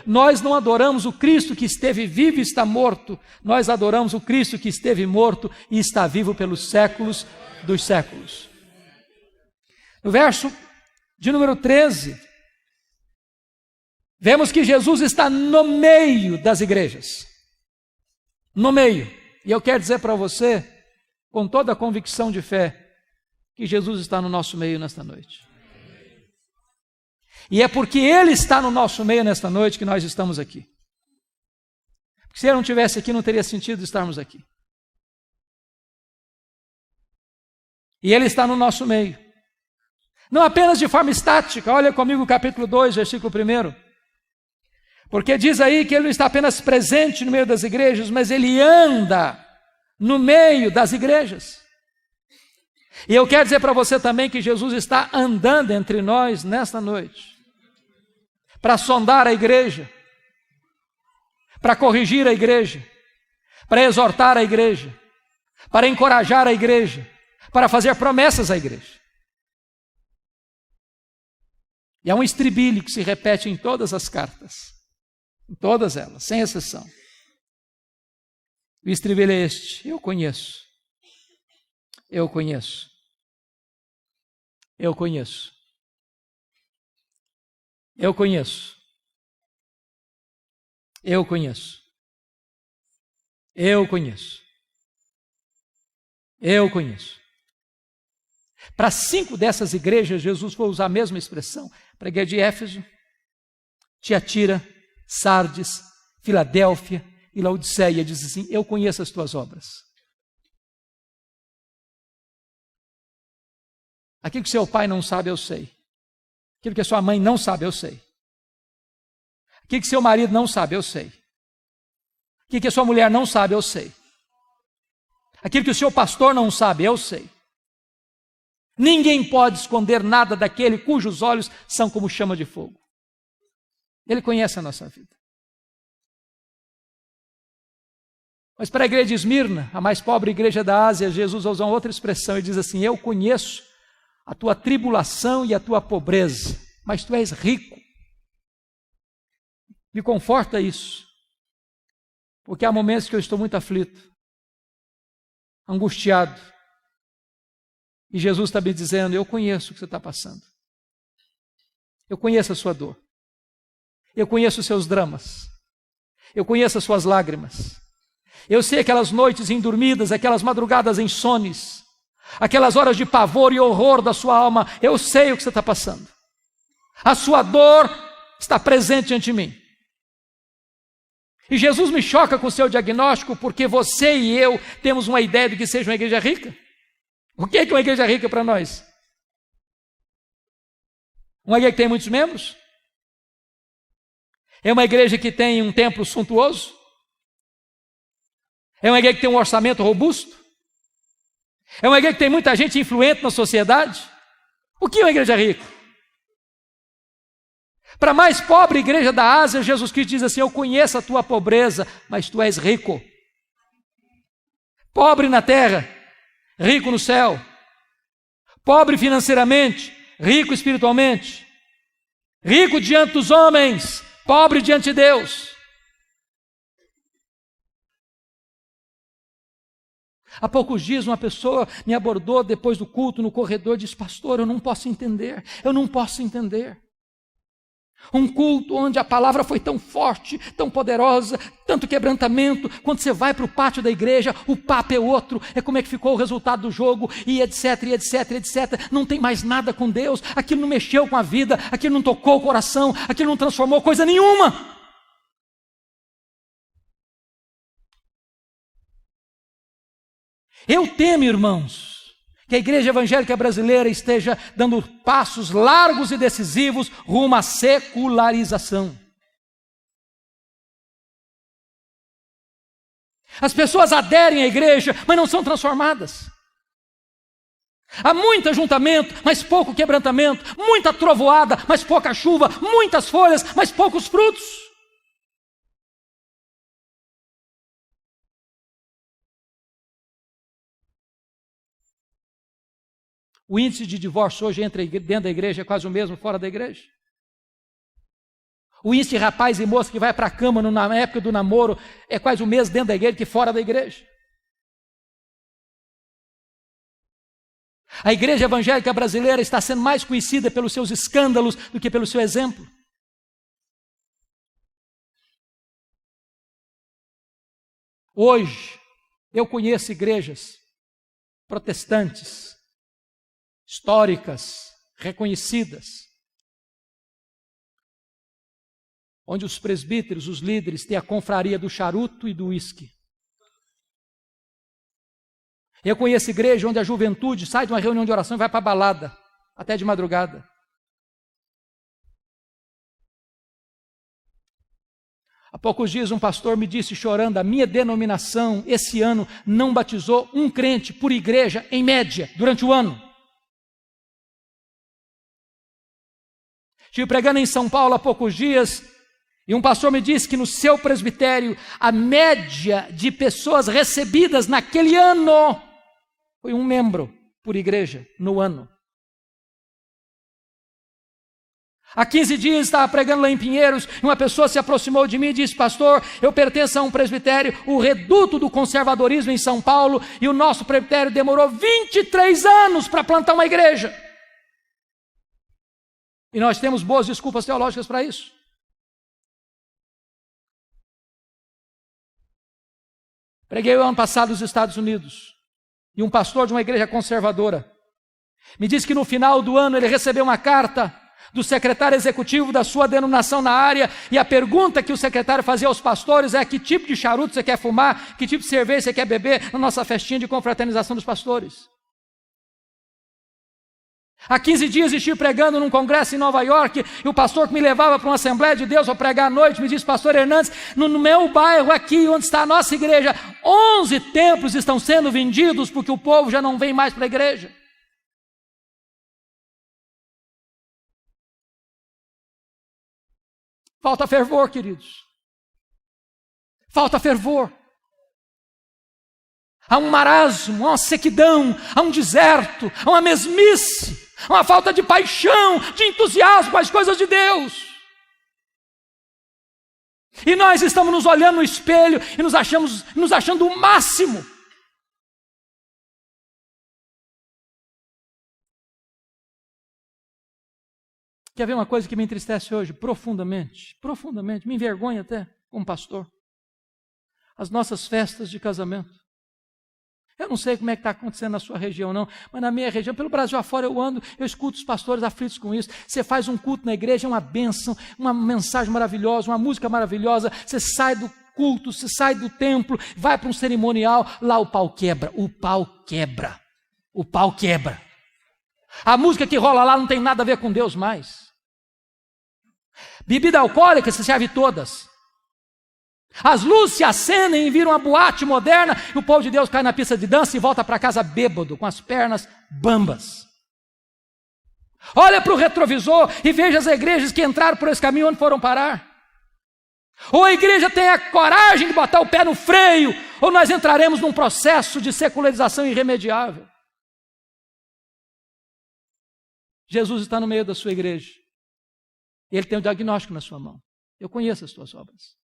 Nós não adoramos o Cristo que esteve vivo e está morto, nós adoramos o Cristo que esteve morto e está vivo pelos séculos dos séculos. No verso de número 13, vemos que Jesus está no meio das igrejas. No meio. E eu quero dizer para você, com toda a convicção de fé, que Jesus está no nosso meio nesta noite. E é porque Ele está no nosso meio nesta noite que nós estamos aqui. Porque se Ele não estivesse aqui, não teria sentido estarmos aqui. E Ele está no nosso meio. Não apenas de forma estática, olha comigo o capítulo 2, versículo 1. Porque diz aí que Ele não está apenas presente no meio das igrejas, mas Ele anda no meio das igrejas. E eu quero dizer para você também que Jesus está andando entre nós nesta noite, para sondar a igreja, para corrigir a igreja, para exortar a igreja, para encorajar a igreja, para fazer promessas à igreja. E é um estribilho que se repete em todas as cartas, em todas elas, sem exceção. O estribilho é este: eu conheço, eu conheço, eu conheço, eu conheço, eu conheço, eu conheço, eu conheço. Para 5 dessas igrejas, Jesus foi usar a mesma expressão. Para a igreja de Éfeso, Tiatira, Sardes, Filadélfia e Laodiceia, diz assim: eu conheço as tuas obras. Aquilo que seu pai não sabe, eu sei. Aquilo que a sua mãe não sabe, eu sei. Aquilo que seu marido não sabe, eu sei. Aquilo que a sua mulher não sabe, eu sei. Aquilo que o seu pastor não sabe, eu sei. Ninguém pode esconder nada daquele cujos olhos são como chama de fogo. Ele conhece a nossa vida. Mas para a igreja de Esmirna, a mais pobre igreja da Ásia, Jesus usa uma outra expressão e diz assim: eu conheço a tua tribulação e a tua pobreza, mas tu és rico. Me conforta isso, porque há momentos que eu estou muito aflito, angustiado, e Jesus está me dizendo: eu conheço o que você está passando, eu conheço a sua dor, eu conheço os seus dramas, eu conheço as suas lágrimas, eu sei aquelas noites indormidas, aquelas madrugadas insones, aquelas horas de pavor e horror da sua alma. Eu sei o que você está passando, a sua dor está presente ante mim. E Jesus me choca com o seu diagnóstico, porque você e eu temos uma ideia de que seja uma igreja rica. O que é uma igreja rica para nós? Uma igreja que tem muitos membros? É uma igreja que tem um templo suntuoso? É uma igreja que tem um orçamento robusto? É uma igreja que tem muita gente influente na sociedade? O que é uma igreja rica? Para a mais pobre igreja da Ásia, Jesus Cristo diz assim: eu conheço a tua pobreza, mas tu és rico. Pobre na terra, rico no céu. Pobre financeiramente, rico espiritualmente. Rico diante dos homens, pobre diante de Deus. Há poucos dias uma pessoa me abordou depois do culto no corredor e disse: pastor, eu não posso entender. Um culto onde a palavra foi tão forte, tão poderosa, tanto quebrantamento, quando você vai para o pátio da igreja, o papo é outro, é como é que ficou o resultado do jogo, e etc, e etc, e etc. Não tem mais nada com Deus, aquilo não mexeu com a vida, aquilo não tocou o coração, aquilo não transformou coisa nenhuma. Eu temo, irmãos, que a igreja evangélica brasileira esteja dando passos largos e decisivos rumo à secularização. As pessoas aderem à igreja, mas não são transformadas. Há muito ajuntamento, mas pouco quebrantamento. Muita trovoada, mas pouca chuva. Muitas folhas, mas poucos frutos. O índice de divórcio hoje dentro da igreja é quase o mesmo fora da igreja. O índice de rapaz e moça que vai para a cama na época do namoro é quase o mesmo dentro da igreja que fora da igreja. A igreja evangélica brasileira está sendo mais conhecida pelos seus escândalos do que pelo seu exemplo. Hoje, eu conheço igrejas protestantes, históricas, reconhecidas, onde os presbíteros, os líderes, têm a confraria do charuto e do uísque. Eu conheço igreja onde a juventude sai de uma reunião de oração e vai para a balada, até de madrugada. Há poucos dias um pastor me disse chorando, a minha denominação esse ano não batizou um crente por igreja, em média, durante o ano. Estive pregando em São Paulo há poucos dias, e um pastor me disse que no seu presbitério, a média de pessoas recebidas naquele ano foi um membro por igreja no ano. Há 15 dias estava pregando lá em Pinheiros, e uma pessoa se aproximou de mim e disse, pastor, eu pertenço a um presbitério, o reduto do conservadorismo em São Paulo, e o nosso presbitério demorou 23 anos para plantar uma igreja. E nós temos boas desculpas teológicas para isso. Preguei o ano passado nos Estados Unidos, e um pastor de uma igreja conservadora me disse que no final do ano ele recebeu uma carta do secretário executivo da sua denominação na área, e a pergunta que o secretário fazia aos pastores é: que tipo de charuto você quer fumar, que tipo de cerveja você quer beber na nossa festinha de confraternização dos pastores? Há 15 dias estive pregando num congresso em Nova York, e o pastor que me levava para uma Assembleia de Deus para pregar à noite me disse, pastor Hernandes, no meu bairro aqui onde está a nossa igreja, 11 templos estão sendo vendidos porque o povo já não vem mais para a igreja. Falta fervor, queridos. Falta fervor. Há um marasmo, há uma sequidão, há um deserto, há uma mesmice, há uma falta de paixão, de entusiasmo com as coisas de Deus. E nós estamos nos olhando no espelho e nos achando o máximo. Quer ver uma coisa que me entristece hoje profundamente, me envergonha até como pastor? As nossas festas de casamento. Eu não sei como é que está acontecendo na sua região não, mas na minha região, pelo Brasil afora eu ando, eu escuto os pastores aflitos com isso. Você faz um culto na igreja, é uma bênção, uma mensagem maravilhosa, uma música maravilhosa, você sai do culto, você sai do templo, vai para um cerimonial, lá o pau quebra, o pau quebra. A música que rola lá não tem nada a ver com Deus mais. Bebida alcoólica, você serve todas. As luzes se acendem e viram uma boate moderna, e o povo de Deus cai na pista de dança e volta para casa bêbado, com as pernas bambas. Olha para o retrovisor e veja as igrejas que entraram por esse caminho, onde foram parar. Ou a igreja tem a coragem de botar o pé no freio, ou nós entraremos num processo de secularização irremediável. Jesus está no meio da sua igreja. Ele tem o diagnóstico na sua mão. Eu conheço as tuas obras.